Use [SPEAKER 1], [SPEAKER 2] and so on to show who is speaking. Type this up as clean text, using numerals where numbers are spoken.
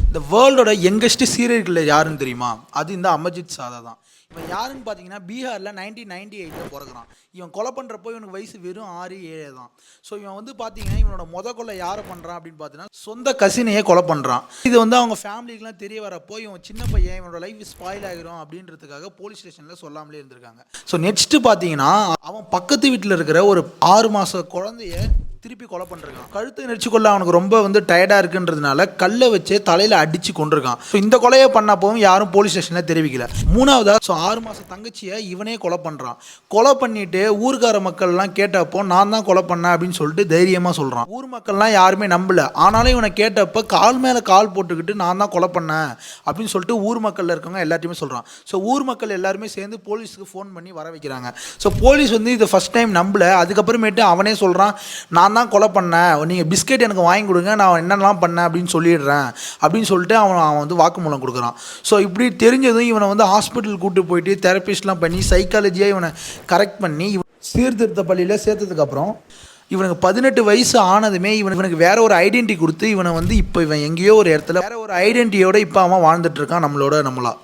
[SPEAKER 1] இந்த வேர்ல்டோட youngest serial killer யாருன்னு தெரியுமா? அது இந்த அமர்ஜித் சாதா தான். இவன் யாருன்னு பார்த்தீங்கன்னா, பீகாரில் 1998 பிறக்குறான். இவன் கொலை பண்ணுறப்போ இவனுக்கு வயசு வெறும் 6, 7 தான். ஸோ இவன் வந்து பார்த்தீங்கன்னா, இவனோட கொலை யாரை பண்ணுறான் அப்படின்னு பார்த்தீங்கன்னா, சொந்த கசினையே கொலை பண்ணுறான். இது வந்து அவங்க ஃபேமிலிக்கெலாம் தெரிய வரப்போ, இவன் சின்ன பையன், இவனோட லைஃப் ஸ்பாயில் ஆகிரும் அப்படின்றதுக்காக போலீஸ் ஸ்டேஷனில் சொல்லாமலே இருந்திருக்காங்க. ஸோ நெக்ஸ்ட்டு பார்த்தீங்கன்னா, அவன் பக்கத்து வீட்டில் இருக்கிற ஒரு 6 மாத குழந்தைய திருப்பி கொலை பண்ணிருக்கான். கழுத்தை நெரிச்சு கொள்ள அவனுக்கு ரொம்ப வந்து டயர்டாக இருக்குன்றதுனால கல்லை வச்சு தலையில் அடித்து கொண்டிருக்கான். ஸோ இந்த கொலையை பண்ணப்பவும் யாரும் போலீஸ் ஸ்டேஷனில் தெரிவிக்கல. மூணாவதா 6 மாத தங்கச்சியை இவனே கொலை பண்ணுறான். கொலை பண்ணிட்டு ஊர்க்கார மக்கள்லாம் கேட்டப்போ நான் தான் கொலை பண்ணேன் அப்படின்னு சொல்லிட்டு தைரியமாக சொல்கிறான். ஊர் மக்கள்லாம் யாருமே நம்பல. ஆனாலும் இவனை கேட்டப்போ கால் மேலே கால் போட்டுக்கிட்டு நான் தான் கொலை பண்ணேன் அப்படின்னு சொல்லிட்டு ஊர் மக்களில் இருக்கவங்க எல்லாத்தையுமே சொல்கிறான். ஸோ ஊர் மக்கள் எல்லாருமே சேர்ந்து போலீஸுக்கு ஃபோன் பண்ணி வர வைக்கிறாங்க. ஸோ போலீஸ் வந்து இதை ஃபஸ்ட் டைம் நம்பல. அதுக்கப்புறமேட்டு அவனே சொல்கிறான், நான் தான் கொலை பண்ணேன், நீங்கள் பிஸ்கெட் எனக்கு வாங்கி கொடுங்க, நான் என்னெல்லாம் பண்ணேன் அப்படின்னு சொல்லிடுறேன் அப்படின்னு சொல்லிட்டு அவன் வந்து வாக்குமூலம் கொடுக்குறான். ஸோ இப்படி தெரிஞ்சதும் இவனை வந்து ஹாஸ்பிட்டல் கூட்டு போயிட்டு தெரப்பிஸ்ட்லாம் பண்ணி சைக்காலஜியாக இவனை கரெக்ட் பண்ணி சீர்திருத்த பள்ளியில் சேர்த்ததுக்கப்புறம் இவனுக்கு 18 வயசு ஆனதுமே இவனுக்கு வேற ஒரு ஐடென்டிட்டி கொடுத்து இவனை வந்து இப்போ இவன் எங்கேயோ ஒரு இடத்துல வேற ஒரு ஐடென்டிட்டியோட இப்போ அவன் வாழ்ந்துட்டு இருக்கான் நம்மளா.